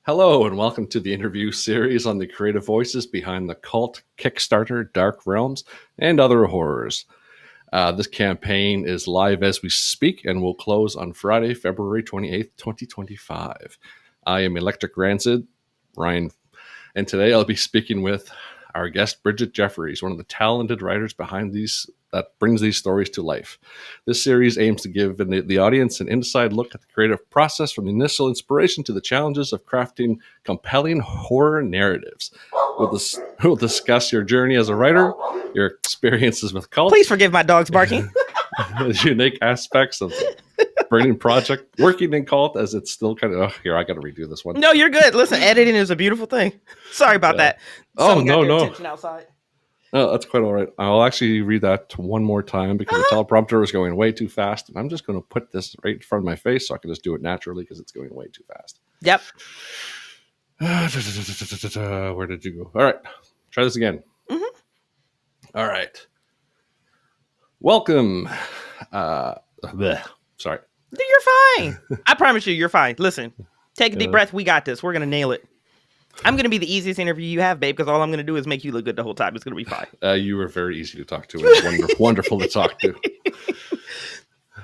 Hello, and welcome to the interview series on the creative voices behind the Kult, Kickstarter, Dark Realms, and other horrors. This campaign is live as we speak and will close on Friday, February 28th, 2025. I am Electric Rancid, Ryan, and today I'll be speaking with our guest, Bridgett Jeffries, one of the talented writers behind that brings these stories to life. This series aims to give the audience an inside look at the creative process from the initial inspiration to the challenges of crafting compelling horror narratives. We'll discuss your journey as a writer, your experiences with Kult. Please forgive my dog's barking. The unique aspects of working in Kult, as it's still kind of, here, I got to redo this one. No, you're good. Listen, editing is a beautiful thing. Sorry about that. Someone got their attention outside. No, that's quite all right. I'll actually read that one more time because the teleprompter is going way too fast. And I'm just going to put this right in front of my face so I can just do it naturally because it's going way too fast. Yep. Where did you go? All right. Try this again. Mm-hmm. All right. Welcome. Sorry. You're fine. I promise you're fine. Listen, take a deep breath. We got this. We're going to nail it. I'm going to be the easiest interview you have, babe, because all I'm going to do is make you look good the whole time. It's going to be fine. You were very easy to talk to and wonderful to talk to.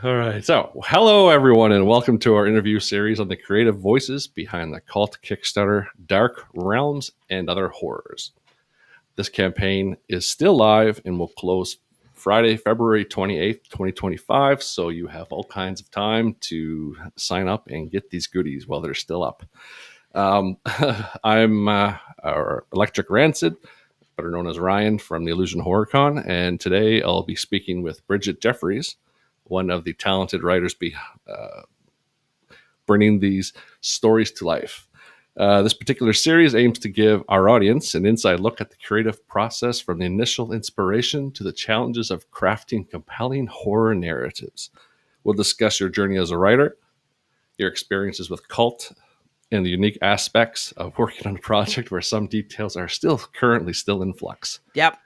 All right. So, hello, everyone, and welcome to our interview series on the creative voices behind the Kult, Kickstarter, Dark Realms, and other horrors. This campaign is still live and will close Friday, February 28th, 2025. So you have all kinds of time to sign up and get these goodies while they're still up. I'm our Electric Rancid, better known as Ryan from the Illusion Horror Con, and today I'll be speaking with Bridgett Jeffries, one of the talented writers bringing these stories to life. This particular series aims to give our audience an inside look at the creative process from the initial inspiration to the challenges of crafting compelling horror narratives. We'll discuss your journey as a writer, your experiences with Kult, and the unique aspects of working on a project where some details are currently in flux. Yep.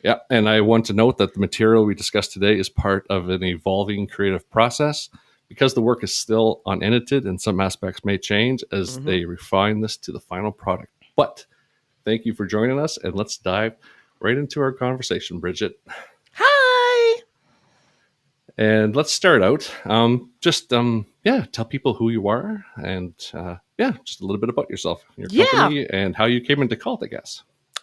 Yeah, and I want to note that the material we discussed today is part of an evolving creative process because the work is still unedited and some aspects may change as they refine this to the final product. But thank you for joining us, and let's dive right into our conversation, Bridgett. Hi. And let's start out. Tell people who you are and just a little bit about yourself, your company, and how you came into Kult, I guess.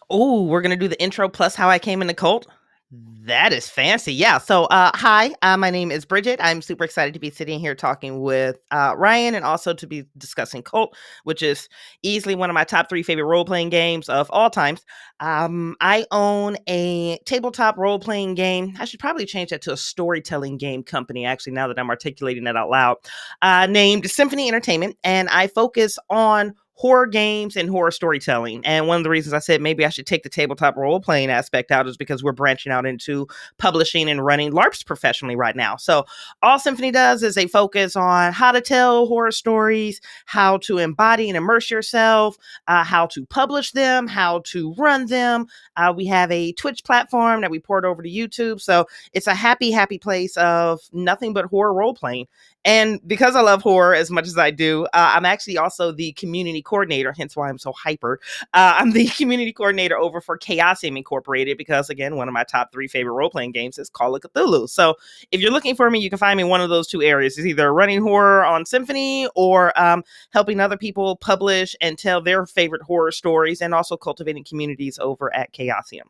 Oh, we're going to do the intro plus how I came into Kult. That is fancy. Yeah. So, hi, my name is Bridgett. I'm super excited to be sitting here talking with Ryan and also to be discussing Kult, which is easily one of my top 3 favorite role-playing games of all times. I own a tabletop role-playing game. I should probably change that to a storytelling game company, actually, now that I'm articulating that out loud, named Symphony Entertainment. And I focus on horror games and horror storytelling. And one of the reasons I said maybe I should take the tabletop role-playing aspect out is because we're branching out into publishing and running LARPs professionally right now. So all Symphony does is they focus on how to tell horror stories, how to embody and immerse yourself, how to publish them, how to run them. We have a Twitch platform that we port over to YouTube. So it's a happy, happy place of nothing but horror role-playing. And because I love horror as much as I do, I'm actually also the community coordinator, hence why I'm so hyper. I'm the community coordinator over for Chaosium Incorporated because, again, one of my top 3 favorite role-playing games is Call of Cthulhu. So if you're looking for me, you can find me in one of those 2 areas. It's either running horror on Symphony or helping other people publish and tell their favorite horror stories and also cultivating communities over at Chaosium.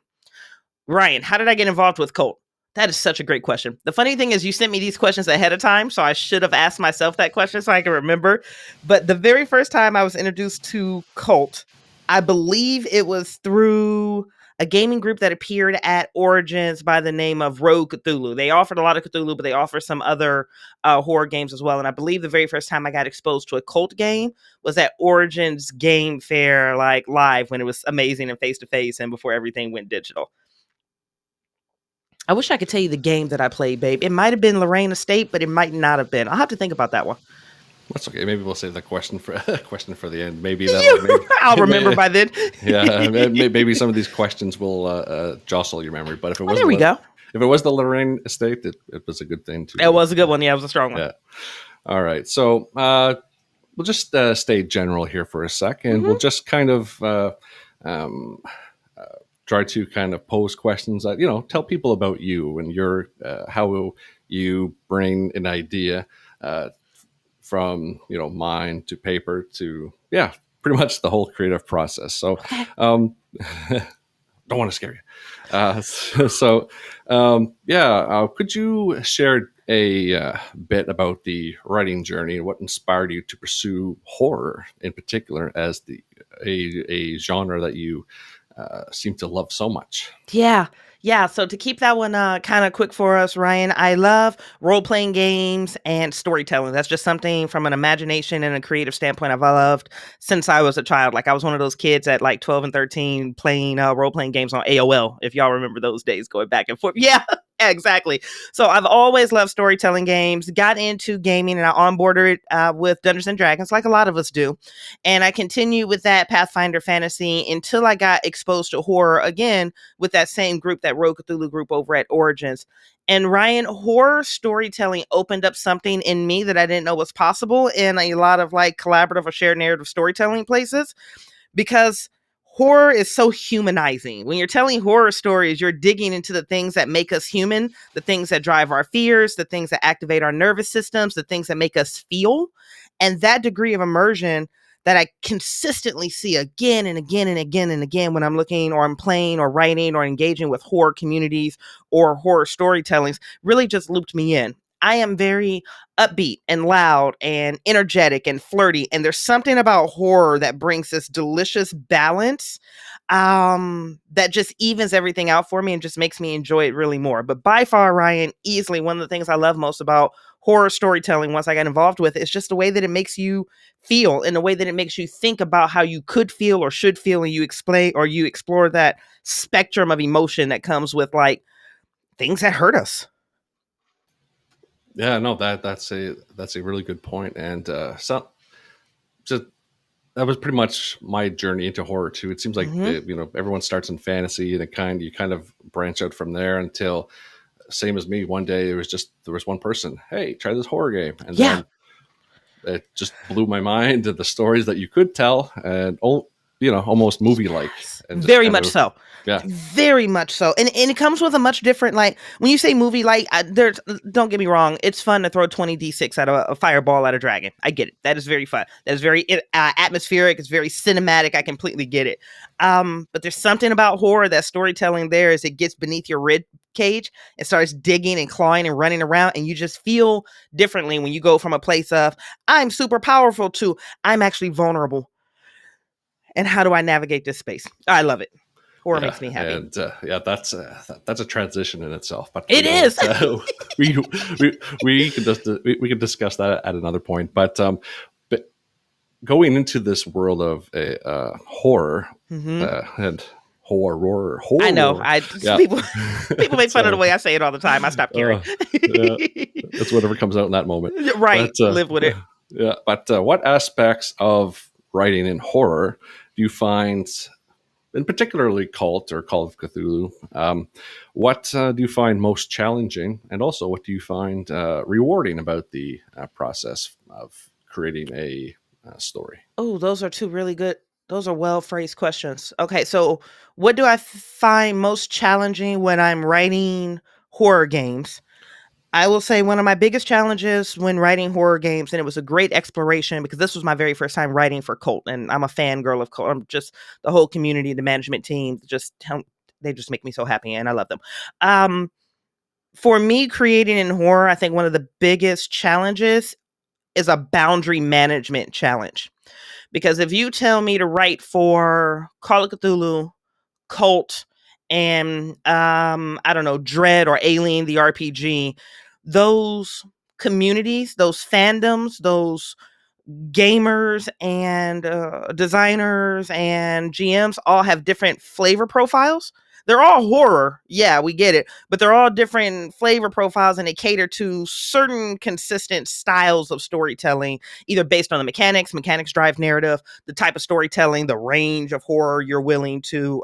Ryan, how did I get involved with Kult? That is such a great question. The funny thing is you sent me these questions ahead of time, so I should have asked myself that question so I can remember. But the very first time I was introduced to Kult, I believe it was through a gaming group that appeared at Origins by the name of Rogue Cthulhu. They offered a lot of Cthulhu, but they offer some other horror games as well. And I believe the very first time I got exposed to a Kult game was at Origins Game Fair, like live, when it was amazing and face-to-face and before everything went digital. I wish I could tell you the game that I played, babe. It might have been Lorraine Estate, but it might not have been. I'll have to think about that one. That's okay. Maybe we'll save the question for the end. Maybe I'll remember by then. Yeah, maybe some of these questions will jostle your memory. But if it was, there we go. If it was the Lorraine Estate, it was a good thing too. It was a good one. Yeah, it was a strong one. Yeah. All right. So we'll just stay general here for a sec, and we'll Hmm. just kind of um, try to kind of pose questions that tell people about you and your how you bring an idea uh, from mind to paper to pretty much the whole creative process. So Okay. um, don't want to scare you. Could you share a bit about the writing journey and what inspired you to pursue horror in particular as a genre that you seem to love so much? Yeah. Yeah. So to keep that one kind of quick for us, Ryan, I love role playing games and storytelling. That's just something from an imagination and a creative standpoint I've loved since I was a child. Like I was one of those kids at like 12 and 13 playing role playing games on AOL, if y'all remember those days going back and forth. Yeah. Exactly. So I've always loved storytelling games, got into gaming, and I onboarded with Dungeons and Dragons, like a lot of us do. And I continued with that Pathfinder fantasy until I got exposed to horror again with that same group, that Rogue Cthulhu group over at Origins. And Ryan, horror storytelling opened up something in me that I didn't know was possible in a lot of like collaborative or shared narrative storytelling places, because horror is so humanizing. When you're telling horror stories, you're digging into the things that make us human, the things that drive our fears, the things that activate our nervous systems, the things that make us feel. And that degree of immersion that I consistently see again and again and again and again when I'm looking or I'm playing or writing or engaging with horror communities or horror storytellings really just looped me in. I am very upbeat and loud and energetic and flirty. And there's something about horror that brings this delicious balance that just evens everything out for me and just makes me enjoy it really more. But by far, Ryan, easily one of the things I love most about horror storytelling once I got involved with it is just the way that it makes you feel, in a way that it makes you think about how you could feel or should feel, and you explain or you explore that spectrum of emotion that comes with like things that hurt us. Yeah, no, that's a really good point, and just that was pretty much my journey into horror too. It seems like Hmm. everyone starts in fantasy, and you kind of branch out from there until, same as me, one day there was one person, hey, try this horror game, and Yeah. then it just blew my mind to the stories that you could tell, and almost movie like, Yes, and just very kind much of so. yeah. Very much so. And it comes with a much different, like when you say movie, like there's, don't get me wrong, it's fun to throw 20 d6 at a fireball at a dragon. I get it. That is very fun. That is very atmospheric. It's very cinematic. I completely get it. But there's something about horror, that storytelling there is it gets beneath your rib cage and starts digging and clawing and running around, and you just feel differently when you go from a place of I'm super powerful to I'm actually vulnerable. And how do I navigate this space? I love it. Horror Yeah, makes me happy. and that's a transition in itself. But It is. we we can discuss that at another point. But going into this world of horror Hmm. and horror, I know. horror, yeah. People make fun of the Sorry, way I say it all the time. I stopped caring. yeah, it's whatever comes out in that moment. Right. But Live with it. yeah, but what aspects of writing in horror do you find, and particularly Cult or Call of Cthulhu, what do you find most challenging, and also what do you find rewarding about the process of creating a story? Oh, those are two really good. Those are well phrased questions. Okay, so what do I find most challenging when I'm writing horror games? I will say one of my biggest challenges when writing horror games, and it was a great exploration because this was my very first time writing for Cult, and I'm a fangirl of Cult. I'm just the whole community, the management team, they just make me so happy, and I love them. Um, for me, creating in horror, I think one of the biggest challenges is a boundary management challenge. Because if you tell me to write for Call of Cthulhu, Cult, and I don't know, Dread or Alien the RPG, those communities, those fandoms, those gamers and designers and GMs all have different flavor profiles. They're all horror. Yeah, we get it. But they're all different flavor profiles, and they cater to certain consistent styles of storytelling, either based on the mechanics drive narrative, the type of storytelling, the range of horror you're willing to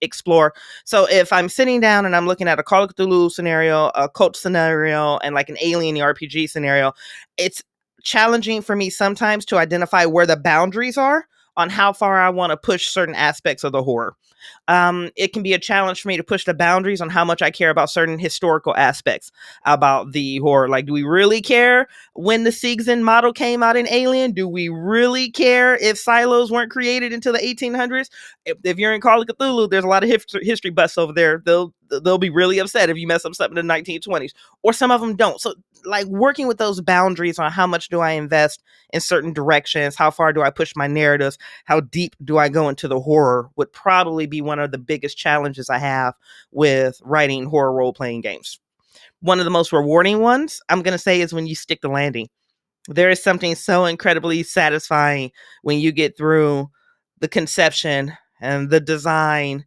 explore. So if I'm sitting down and I'm looking at a Call of Cthulhu scenario, a Cult scenario, and like an Alien the RPG scenario, it's challenging for me sometimes to identify where the boundaries are on how far I want to push certain aspects of the horror. It can be a challenge for me to push the boundaries on how much I care about certain historical aspects about the horror. Like, do we really care when the Siegson model came out in Alien? Do we really care if silos weren't created until the 1800s? If you're in Call of Cthulhu, there's a lot of history buffs over there. They'll be really upset if you mess up something in the 1920s, or some of them don't. So, like, working with those boundaries on how much do I invest in certain directions, how far do I push my narratives, how deep do I go into the horror, would probably be one of the biggest challenges I have with writing horror role-playing games. One of the most rewarding ones, I'm going to say, is when you stick the landing. There is something so incredibly satisfying when you get through the conception and the design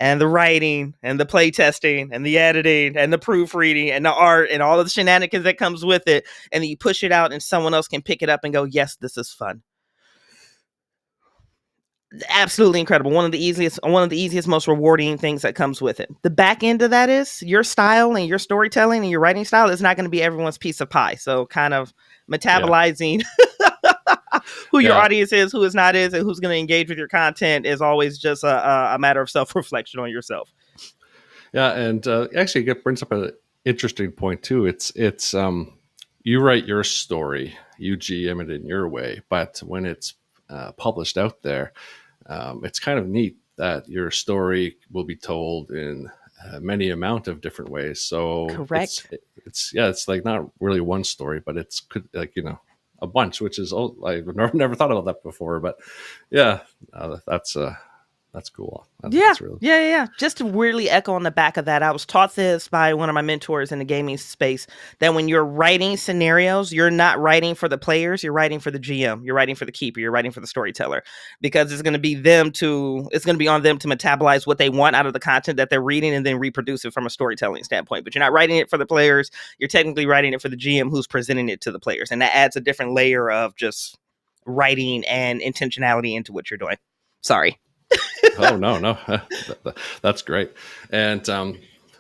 and the writing and the play testing and the editing and the proofreading and the art and all of the shenanigans that comes with it, and then you push it out and someone else can pick it up and go, yes, this is fun. Absolutely incredible. One of the easiest, most rewarding things that comes with it. The back end of that is your style and your storytelling and your writing style is not going to be everyone's piece of pie. So kind of metabolizing who your audience is, who is not is, and who's going to engage with your content is always just a matter of self-reflection on yourself. Yeah, and actually, it brings up an interesting point too. It's you write your story, you GM it in your way, but when it's published out there, it's kind of neat that your story will be told in many amount of different ways. So correct. It's like not really one story, but it's like, you know, a bunch, which is I've never thought about that before. But yeah, that's cool. That's really... Yeah. Just to weirdly echo on the back of that, I was taught this by one of my mentors in the gaming space, that when you're writing scenarios, you're not writing for the players, you're writing for the GM, you're writing for the keeper, you're writing for the storyteller, because it's going to be on them to metabolize what they want out of the content that they're reading and then reproduce it from a storytelling standpoint. But you're not writing it for the players, you're technically writing it for the GM who's presenting it to the players. And that adds a different layer of just writing and intentionality into what you're doing. Sorry. Oh, no. That's great. And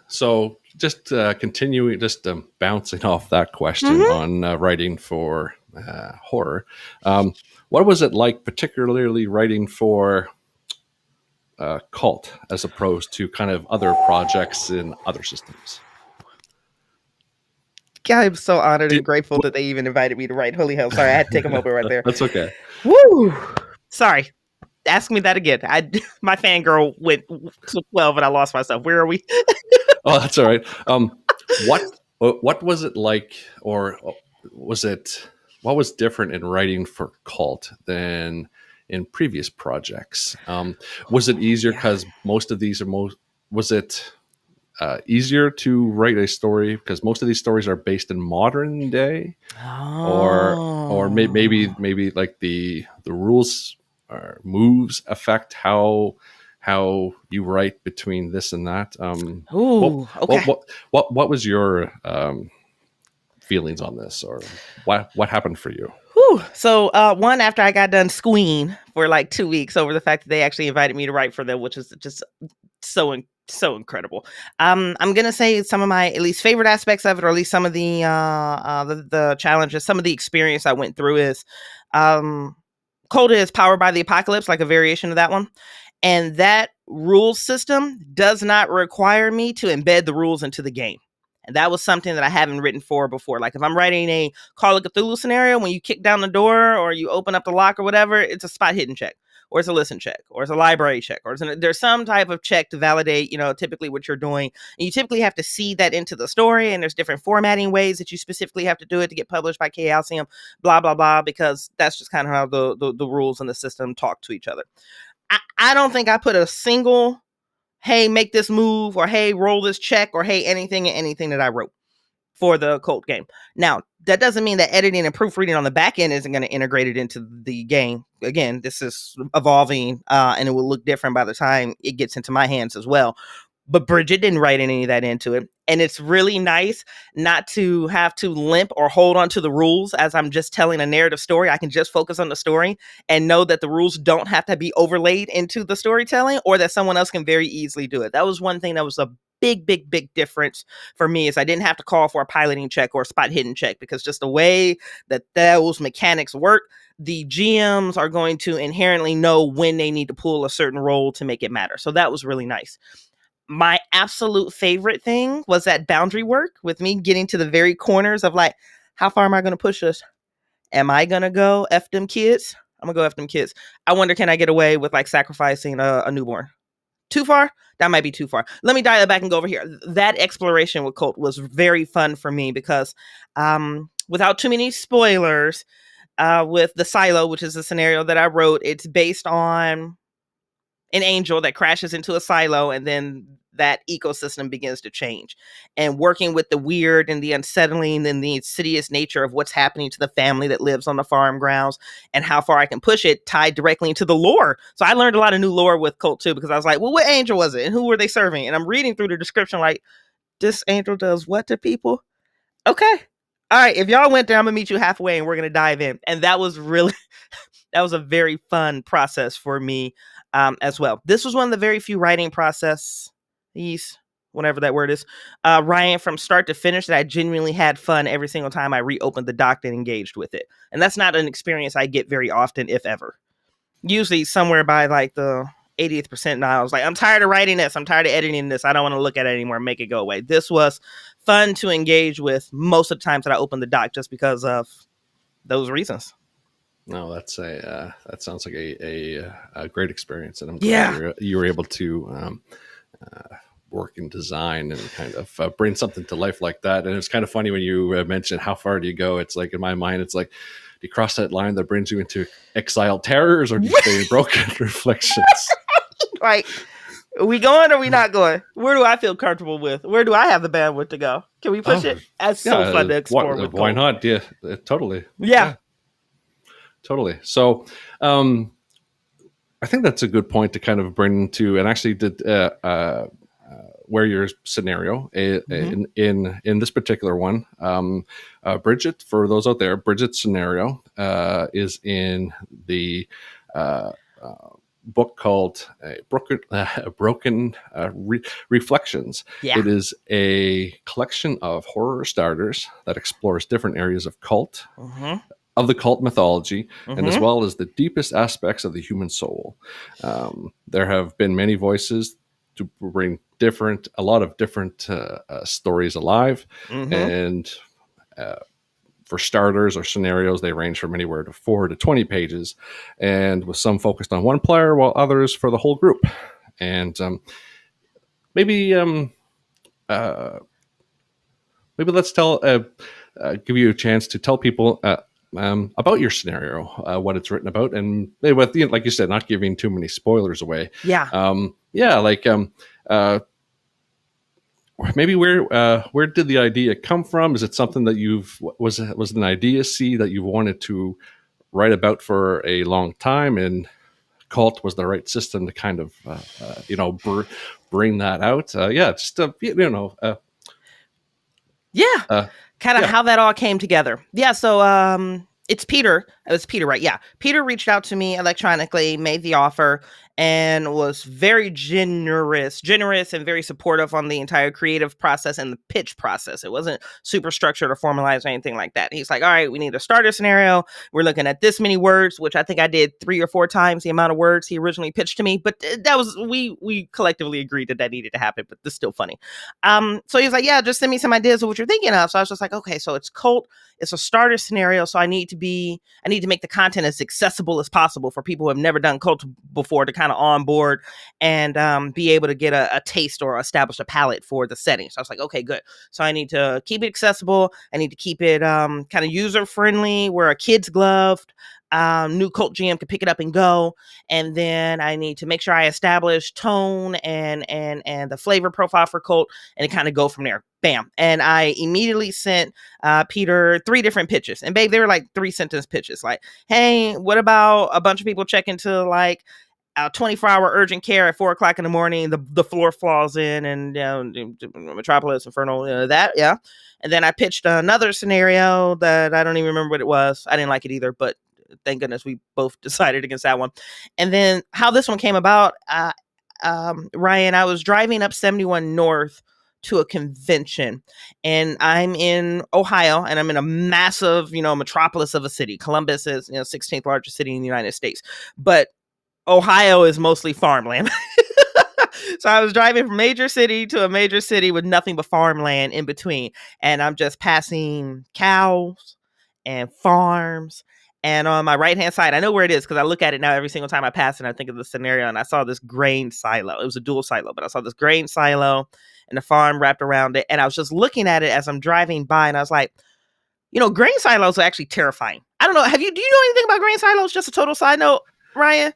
so just continuing, just bouncing off that question on writing for horror. What was it like, particularly writing for Kult as opposed to kind of other projects in other systems? I'm so honored and grateful that they even invited me to write. Holy hell. Sorry, I had to take a moment right there. That's okay. Woo! Sorry. Ask me that again. My fangirl went to 12 and I lost myself. Where are we? Oh, that's all right. What was it like, or what was different in writing for Kult than in previous projects? Was it easier because most of these was it easier to write a story because most of these stories are based in modern day, or maybe like the rules or moves affect how you write between this and that. What was your feelings on this, or what happened for you? So one, after I got done squeeing for like 2 weeks over the fact that they actually invited me to write for them, which is just so incredible. I'm gonna say some of my at least favorite aspects of it, or at least some of the challenges, some of the experience I went through is Kult is Powered by the Apocalypse, like a variation of that one. And that rule system does not require me to embed the rules into the game. And that was something that I haven't written for before. Like if I'm writing a Call of Cthulhu scenario, when you kick down the door or you open up the lock or whatever, it's a spot hidden check, or it's a listen check, or it's a library check, or there's some type of check to validate, typically what you're doing. And you typically have to seed that into the story, and there's different formatting ways that you specifically have to do it to get published by Chaosium, blah, blah, blah, because that's just kind of how the rules in the system talk to each other. I don't think I put a single, hey, make this move, or hey, roll this check, or hey, anything that I wrote for the Kult game. Now, that doesn't mean that editing and proofreading on the back end isn't going to integrate it into the game. Again, this is evolving, and it will look different by the time it gets into my hands as well. But Bridgett didn't write any of that into it. And it's really nice not to have to limp or hold on to the rules as I'm just telling a narrative story. I can just focus on the story and know that the rules don't have to be overlaid into the storytelling, or that someone else can very easily do it. That was one thing that was a big difference for me is I didn't have to call for a piloting check or a spot hidden check, because just the way that those mechanics work, the GMs are going to inherently know when they need to pull a certain roll to make it matter. So that was really nice. My absolute favorite thing was that boundary work with me getting to the very corners of like, how far am I going to push this? Am I going to go F them kids? I'm going to go F them kids. I wonder, can I get away with like sacrificing a newborn? Too far? That might be too far. Let me dial it back and go over here. That exploration with Kult was very fun for me because without too many spoilers, with the silo, which is a scenario that I wrote, it's based on an angel that crashes into a silo, and then that ecosystem begins to change. And working with the weird and the unsettling and the insidious nature of what's happening to the family that lives on the farm grounds and how far I can push it tied directly into the lore. So I learned a lot of new lore with Kult too, because I was like, well, what angel was it? And who were they serving? And I'm reading through the description like, this angel does what to people? Okay. All right. If y'all went there, I'm going to meet you halfway and we're going to dive in. And that was really, that was a very fun process for me as well. This was one of the very few writing processes, whatever that word is, Ryan, from start to finish, that I genuinely had fun every single time I reopened the doc and engaged with it. And that's not an experience I get very often, if ever. Usually somewhere by like the 80th percentile, I was like, I'm tired of writing this. I'm tired of editing this. I don't want to look at it anymore. Make it go away. This was fun to engage with most of the times that I opened the doc, just because of those reasons. No, that sounds like a great experience, and I'm glad you were able to work in design and kind of bring something to life like that. And it's kind of funny when you mentioned how far do you go. It's like, in my mind, it's like, do you cross that line that brings you into exiled terrors, or do you stay in broken reflections? Like, are we going or are we not going? Where do I feel comfortable with? Where do I have the bandwidth to go? Can we push it? That's so fun to explore. Why not? Yeah, totally. Yeah. Totally. So, I think that's a good point to kind of bring to, and actually did where your scenario in this particular one, Bridgett, for those out there, Bridgett's scenario is in the book called Broken Reflections. Yeah. It is a collection of horror starters that explores different areas of cult, of the cult mythology, and as well as the deepest aspects of the human soul. There have been many voices to bring a lot of different stories alive. And for starters or scenarios, they range from anywhere to 4 to 20 pages, and with some focused on one player, while others for the whole group. And maybe let's give you a chance to tell people about your scenario, what it's written about, and with, like you said, not giving too many spoilers away. Maybe where did the idea come from? Is it something that was an idea that you wanted to write about for a long time, and Cult was the right system to kind of bring that out? How that all came together. So it's Peter. It was Peter, right? Yeah. Peter reached out to me electronically, made the offer, and was very generous and very supportive on the entire creative process and the pitch process. It wasn't super structured or formalized or anything like that. He's like, all right, we need a starter scenario. We're looking at this many words, which I think I did 3 or 4 times the amount of words he originally pitched to me. But that was, we collectively agreed that needed to happen, but this is still funny. So he's like, yeah, just send me some ideas of what you're thinking of. So I was just like, okay, so it's Cult. It's a starter scenario. So I need to make the content as accessible as possible for people who have never done Cult before to kind of on board and be able to get a taste or establish a palette for the setting. So I was like, okay, good. So I need to keep it accessible. I need to keep it kind of user friendly, where a kid's gloved. New Cult GM can pick it up and go. And then I need to make sure I establish tone and the flavor profile for Cult, and it kind of go from there. Bam. And I immediately sent Peter 3 different pitches. And babe, they were like 3-sentence pitches. Like, hey, what about a bunch of people check into like 24-hour urgent care at 4:00 in the morning, the floor falls in, and Metropolis, Inferno, that, yeah. And then I pitched another scenario that I don't even remember what it was. I didn't like it either, but thank goodness we both decided against that one. And then how this one came about, Ryan, I was driving up 71 North to a convention, and I'm in Ohio, and I'm in a massive, metropolis of a city. Columbus is, 16th largest city in the United States, but Ohio is mostly farmland. So I was driving from major city to a major city with nothing but farmland in between. And I'm just passing cows and farms. And on my right hand side, I know where it is because I look at it now every single time I pass and I think of the scenario. And I saw this grain silo. It was a dual silo, but I saw this grain silo and the farm wrapped around it. And I was just looking at it as I'm driving by, and I was like, grain silos are actually terrifying. I don't know. Do you know anything about grain silos? Just a total side note, Ryan?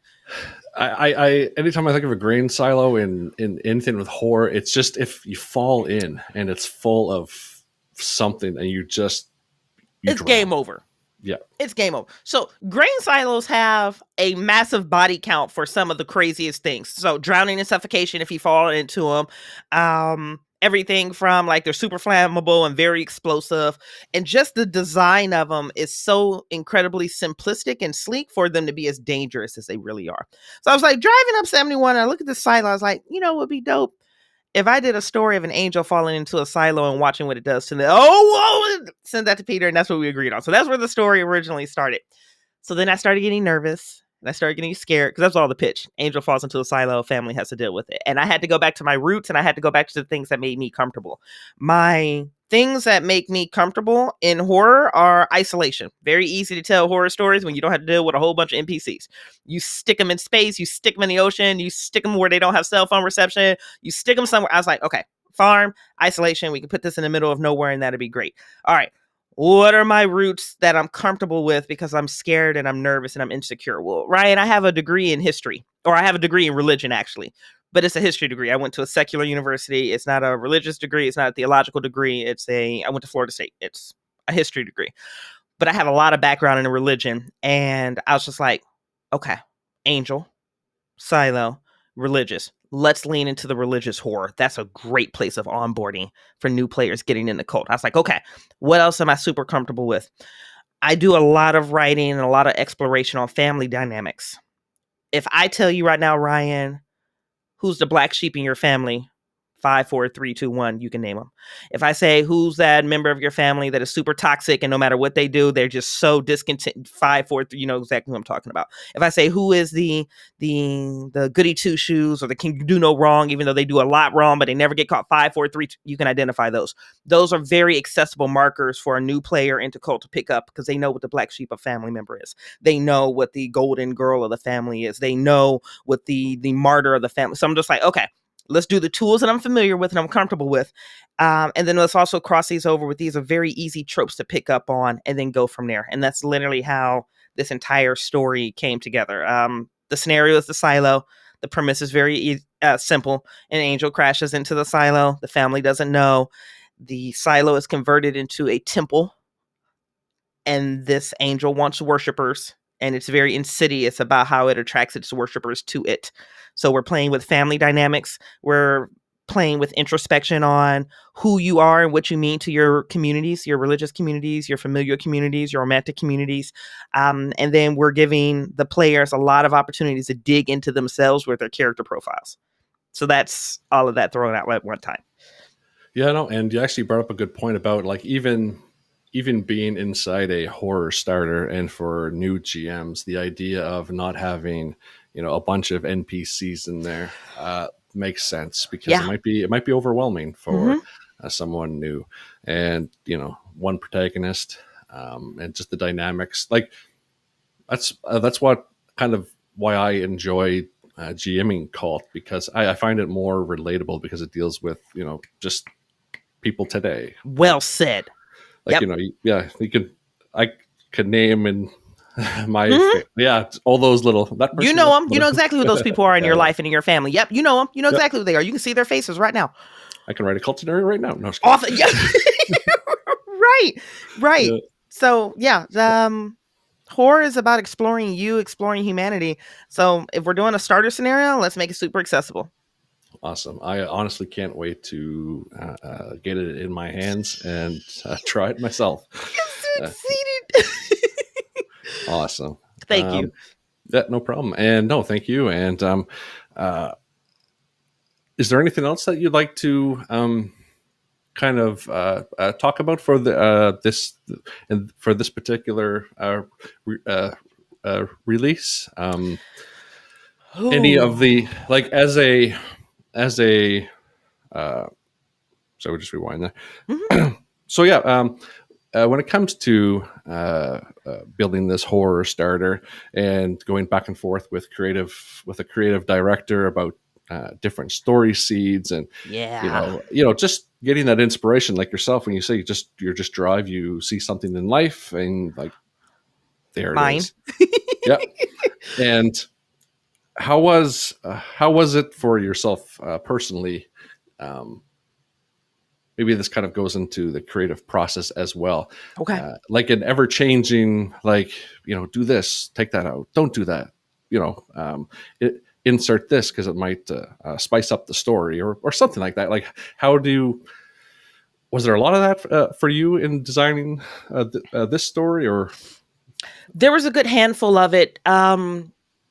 I anytime I think of a grain silo in anything with horror, it's just if you fall in and it's full of something and it's drown. Game over. Yeah. It's game over. So grain silos have a massive body count for some of the craziest things. So drowning and suffocation if you fall into them. Everything from like they're super flammable and very explosive, and just the design of them is so incredibly simplistic and sleek for them to be as dangerous as they really are. So I was like driving up 71 and I look at the silo. I was like, what would be dope if I did a story of an angel falling into a silo and watching what it does to them. Send that to Peter, and that's what we agreed on. So that's where the story originally started. So then I started getting nervous. And I started getting scared because that's all the pitch. Angel falls into a silo, family has to deal with it. And I had to go back to my roots, and I had to go back to the things that made me comfortable. My things that make me comfortable in horror are isolation. Very easy to tell horror stories when you don't have to deal with a whole bunch of NPCs. You stick them in space, you stick them in the ocean, you stick them where they don't have cell phone reception, you stick them somewhere. I was like, okay, farm, isolation, we can put this in the middle of nowhere and that'd be great. All right. What are my roots that I'm comfortable with because I'm scared and I'm nervous and I'm insecure? Well, Ryan, I have a degree in history, or I have a degree in religion, actually, but it's a history degree. I went to a secular university. It's not a religious degree. It's not a theological degree. I went to Florida State. It's a history degree, but I have a lot of background in religion. And I was just like, okay, angel, silo, religious. Let's lean into the religious horror. That's a great place of onboarding for new players getting into Kult. I was like, okay, what else am I super comfortable with? I do a lot of writing and a lot of exploration on family dynamics. If I tell you right now, Ryan, who's the black sheep in your family? 5, 4, 3, 2, 1, you can name them. If I say who's that member of your family that is super toxic and no matter what they do, they're just so discontent. 5, 4, 3, you know exactly who I'm talking about. If I say who is the goody two shoes or the can do no wrong, even though they do a lot wrong, but they never get caught. 5, 4, 3, you can identify those. Those are very accessible markers for a new player into Kult to pick up because they know what the black sheep of family member is. They know what the golden girl of the family is. They know what the martyr of the family. So I'm just like, okay, let's do the tools that I'm familiar with and I'm comfortable with. And then let's also cross these over with these are very easy tropes to pick up on and then go from there. And that's literally how this entire story came together. The scenario is the silo. The premise is very simple. An angel crashes into the silo. The family doesn't know. The silo is converted into a temple. And this angel wants worshipers. And it's very insidious about how it attracts its worshipers to it. So we're playing with family dynamics. We're playing with introspection on who you are and what you mean to your communities, your religious communities, your familial communities, your romantic communities. And then we're giving the players a lot of opportunities to dig into themselves with their character profiles. So that's all of that thrown out at one time. Yeah, no, and you actually brought up a good point about like even being inside a horror starter, and for new GMs, the idea of not having, a bunch of NPCs in there makes sense because it might be overwhelming for someone new, and one protagonist and just the dynamics. Like that's what kind of why I enjoy GMing Kult, because I find it more relatable because it deals with just people today. Well said. Like, I could name in my, all those little, that person, you know them, you know exactly who those people are in your life and in your family. Yep. You know them, you know exactly who they are. You can see their faces right now. I can write a Kult scenario right now. No, right. Yeah. So horror is about exploring humanity. So if we're doing a starter scenario, let's make it super accessible. Awesome. I honestly can't wait to get it in my hands and try it myself. You succeeded. Awesome. Thank you. Yeah, no problem. And no, thank you. And is there anything else that you'd like to kind of talk about for the and for this particular release? Any of Ooh. the like as a so we just rewind that. Mhm. So yeah, when it comes to building this horror starter and going back and forth with a creative director about different story seeds, and Yeah. just getting that inspiration, like yourself, when you say you're just drive, you see something in life, and like there it Mine. is. Yeah. And how was it for yourself personally? Um, Maybe this kind of goes into the creative process as well, Okay. like an ever changing, like, do this, take that out, don't do that, insert this because it might spice up the story, or something like that. Like, was there a lot of that for you in designing this story, or? There was a good handful of it.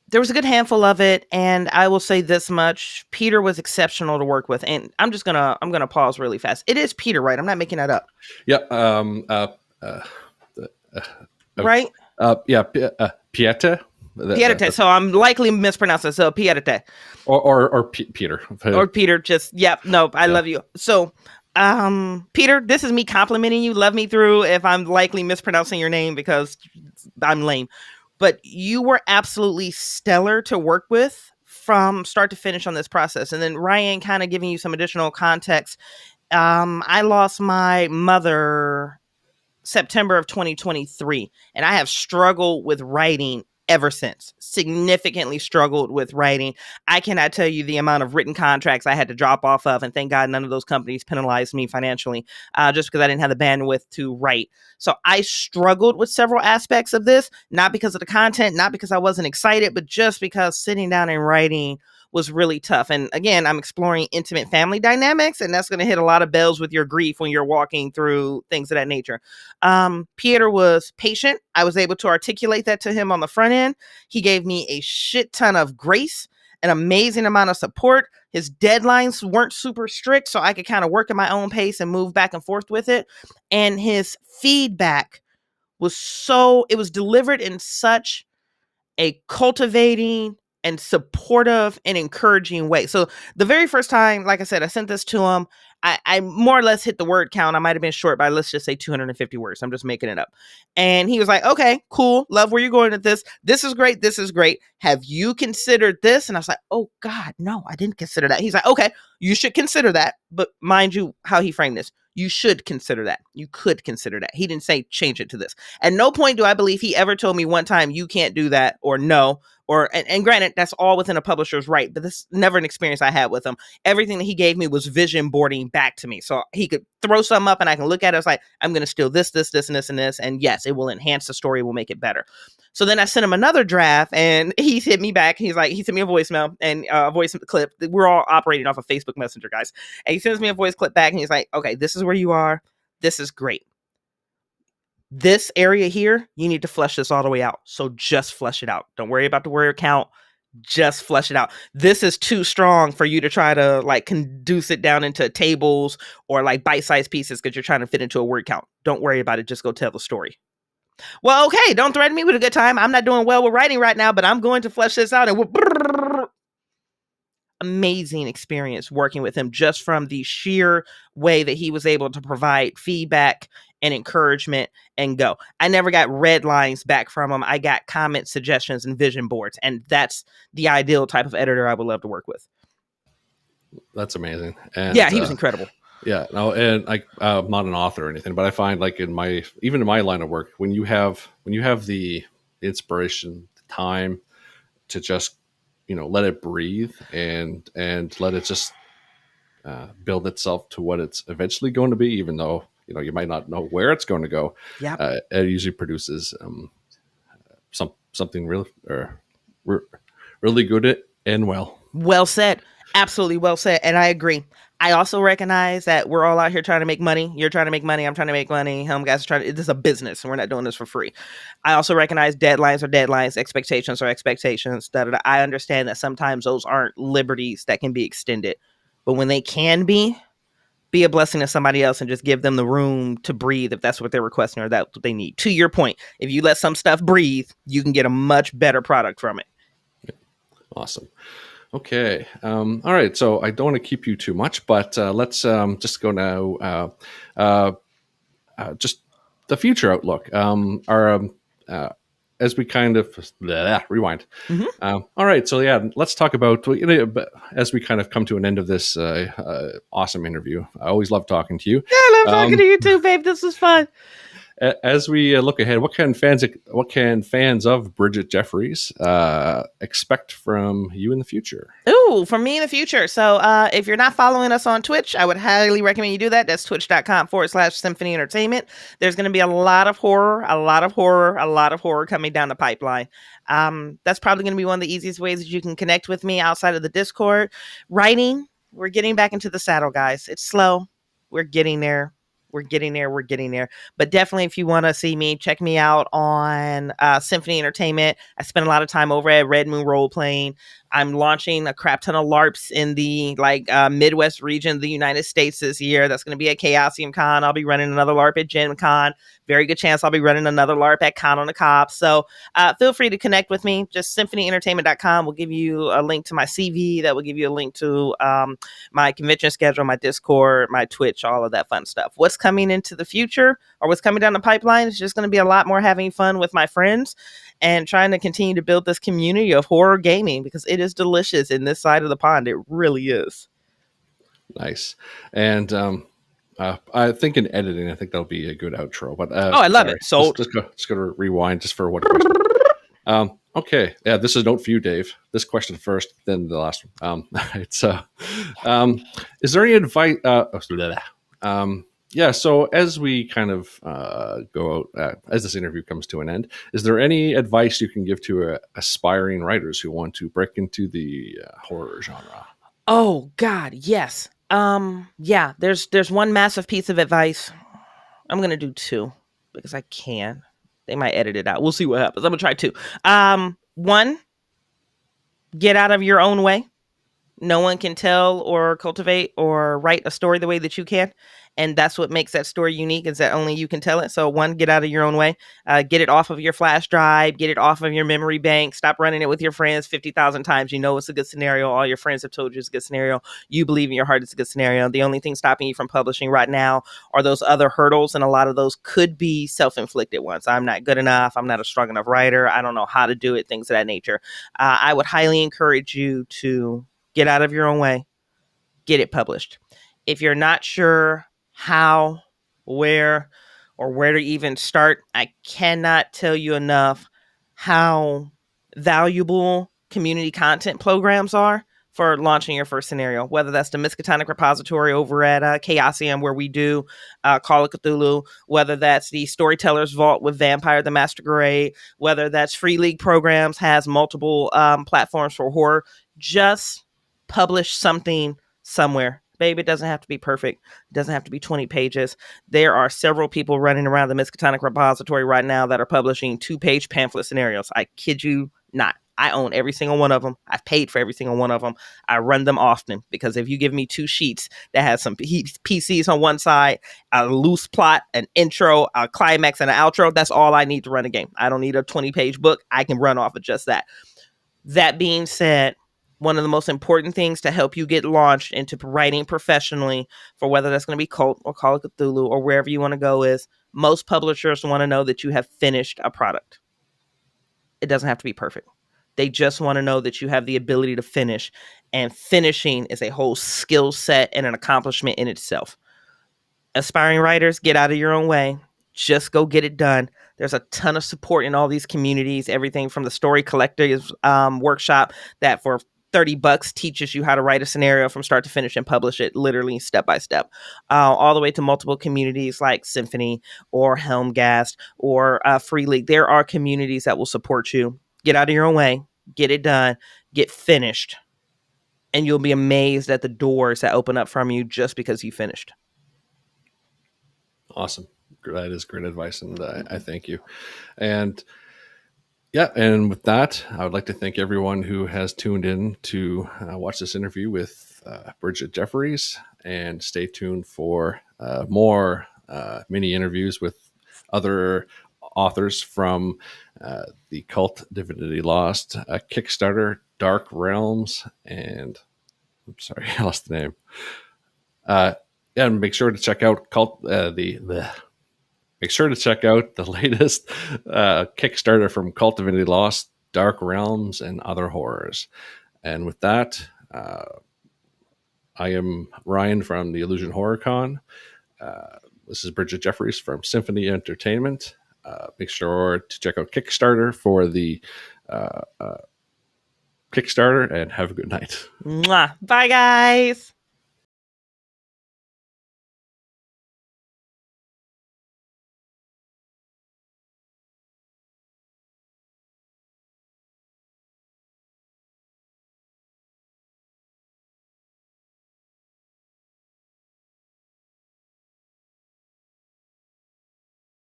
There was a good handful of it, and I will say this much: Peter was exceptional to work with. And I'm gonna pause really fast. It is Peter, right? I'm not making that up, Yeah. Uh, uh, right? yeah. Pieta. Pietate. So I'm likely mispronouncing it. So Pietate Or Peter. or Peter. Just yep. No, I Yeah. love you. So, Peter, this is me complimenting you. Love me through if I'm likely mispronouncing your name because I'm lame. But you were absolutely stellar to work with from start to finish on this process. And then Ryan, kind of giving you some additional context. I lost my mother September of 2023, and I have struggled with writing ever since. Significantly struggled with writing. I cannot tell you the amount of written contracts I had to drop off of, and thank God none of those companies penalized me financially, just because I didn't have the bandwidth to write. So I struggled with several aspects of this, not because of the content, not because I wasn't excited, but just because sitting down and writing was really tough. And again, I'm exploring intimate family dynamics, and that's going to hit a lot of bells with your grief when you're walking through things of that nature. Peter was patient. I was able to articulate that to him on the front end. He gave me a shit ton of grace, an amazing amount of support. His deadlines weren't super strict, so I could kind of work at my own pace and move back and forth with it. And his feedback it was delivered in such a cultivating and supportive and encouraging way. So the very first time, like I said, I sent this to him, I more or less hit the word count. I might have been short by, let's just say, 250 words. I'm just making it up. And he was like, okay, cool. Love where you're going with this. This is great. This is great. Have you considered this? And I was like, oh God, no, I didn't consider that. He's like, okay, you should consider that. But mind you, how he framed this, you should consider that. You could consider that. He didn't say change it to this. At no point do I believe he ever told me one time, you can't do that, or no, and granted, that's all within a publisher's right, but this is never an experience I had with him. Everything that he gave me was vision boarding back to me. So he could throw something up and I can look at it. It's like, I'm going to steal this, this, this, and this, and this. And yes, it will enhance the story, will make it better. So then I sent him another draft, and he hit me back. He sent me a voicemail and a voice clip. We're all operating off of Facebook Messenger, guys. And he sends me a voice clip back, and he's like, okay, this is where you are. This is great. This area here, you need to flesh this all the way out. So just flesh it out. Don't worry about the word count. Just flesh it out. This is too strong for you to try to like conduce it down into tables or like bite-sized pieces because you're trying to fit into a word count. Don't worry about it. Just go tell the story. Well, okay, don't threaten me with a good time. I'm not doing well with writing right now, but I'm going to flesh this out. And amazing experience working with him, just from the sheer way that he was able to provide feedback and encouragement and go. I never got red lines back from him. I got comments, suggestions, and vision boards. And that's the ideal type of editor I would love to work with. That's amazing. And yeah, he was incredible. Yeah, no, and I'm not an author or anything, but I find like even in my line of work, when you have the inspiration, the time to just let it breathe and let it just build itself to what it's eventually going to be, even though you might not know where it's going to go. Yeah, it usually produces something really good and well. Well said. Absolutely well said. And I agree. I also recognize that we're all out here trying to make money. You're trying to make money. I'm trying to make money. Helmgast is this is a business, and we're not doing this for free. I also recognize deadlines are deadlines, expectations are expectations. I understand that sometimes those aren't liberties that can be extended, but when they can be, be a blessing to somebody else and just give them the room to breathe if that's what they're requesting or that's what they need. To your point, if you let some stuff breathe, you can get a much better product from it. Awesome. Okay. All right. So I don't want to keep you too much, but let's just go now. Just the future outlook. As we kind of rewind. All right. So yeah, let's talk about as we kind of come to an end of this awesome interview. I always love talking to you. Yeah, I love talking to you too, babe. This was fun. As we look ahead, what can fans of Bridgett Jeffries expect from you in the future? Ooh, from me in the future. So if you're not following us on Twitch, I would highly recommend you do that. That's twitch.com/Symphony Entertainment. There's going to be a lot of horror coming down the pipeline. That's probably going to be one of the easiest ways that you can connect with me outside of the Discord. Writing, we're getting back into the saddle, guys. It's slow. We're getting there. We're getting there. But definitely, if you want to see me, check me out on Symphony Entertainment. I spend a lot of time over at Red Moon Role Playing. I'm launching a crap ton of LARPs in the Midwest region of the United States this year. That's going to be at Chaosium Con. I'll be running another LARP at Gen Con. Very good chance I'll be running another LARP at Con on the Cop. So feel free to connect with me. Just symphonyentertainment.com will give you a link to my CV. That will give you a link to my convention schedule, my Discord, my Twitch, all of that fun stuff. What's coming into the future or what's coming down the pipeline is just going to be a lot more having fun with my friends and trying to continue to build this community of horror gaming because it is delicious in this side of the pond. It really is. Nice. And I think in editing, I think that'll be a good outro. But I love it. So just go to rewind just for one question. Okay. Yeah, this is a note for you, Dave. This question first, then the last one. It's is there any advice? Yeah. So as we kind of go out, as this interview comes to an end, is there any advice you can give to aspiring writers who want to break into the horror genre? Oh God, yes. Yeah. There's one massive piece of advice. I'm gonna do two because I can. They might edit it out. We'll see what happens. I'm gonna try two. One, get out of your own way. No one can tell or cultivate or write a story the way that you can. And that's what makes that story unique is that only you can tell it. So one, get out of your own way. Get it off of your flash drive. Get it off of your memory bank. Stop running it with your friends 50,000 times. You know it's a good scenario. All your friends have told you it's a good scenario. You believe in your heart it's a good scenario. The only thing stopping you from publishing right now are those other hurdles. And a lot of those could be self-inflicted ones. I'm not good enough. I'm not a strong enough writer. I don't know how to do it. Things of that nature. I would highly encourage you to get out of your own way. Get it published. If you're not sure how, where, or where to even start, I cannot tell you enough how valuable community content programs are for launching your first scenario, whether that's the Miskatonic repository over at Chaosium, where we do Call of Cthulhu, whether that's the Storyteller's Vault with Vampire the Masquerade, whether that's Free League programs, has multiple platforms for horror. Just publish something somewhere. Babe, it doesn't have to be perfect. It doesn't have to be 20 pages. There are several people running around the Miskatonic repository right now that are publishing 2-page pamphlet scenarios. I kid you not. I own every single one of them. I've paid for every single one of them. I run them often because if you give me 2 sheets that has some PCs on one side, a loose plot, an intro, a climax, and an outro, that's all I need to run a game. I don't need a 20-page book. I can run off of just that. That being said, one of the most important things to help you get launched into writing professionally for whether that's going to be Kult or Call of Cthulhu or wherever you want to go is most publishers want to know that you have finished a product. It doesn't have to be perfect. They just want to know that you have the ability to finish, and finishing is a whole skill set and an accomplishment in itself. Aspiring writers, get out of your own way. Just go get it done. There's a ton of support in all these communities, everything from the Story Collectors workshop that for $30 teaches you how to write a scenario from start to finish and publish it literally step by step, all the way to multiple communities like Symphony or Helmgast or Free League. There are communities that will support you. Get out of your own way, get it done, get finished, and you'll be amazed at the doors that open up from you just because you finished. Awesome. That is great advice, and I thank you. And yeah, and with that, I would like to thank everyone who has tuned in to watch this interview with Bridgett Jeffries, and stay tuned for more mini interviews with other authors from the Kult Divinity Lost, Kickstarter, Dark Realms, and I'm sorry, I lost the name. And make sure to check out make sure to check out the latest Kickstarter from Cult Divinity Lost, Dark Realms, and Other Horrors. And with that, I am Ryan from the Illusion Horror Con. This is Bridgett Jeffries from Symphony Entertainment. Make sure to check out Kickstarter for the Kickstarter, and have a good night. Mwah. Bye, guys.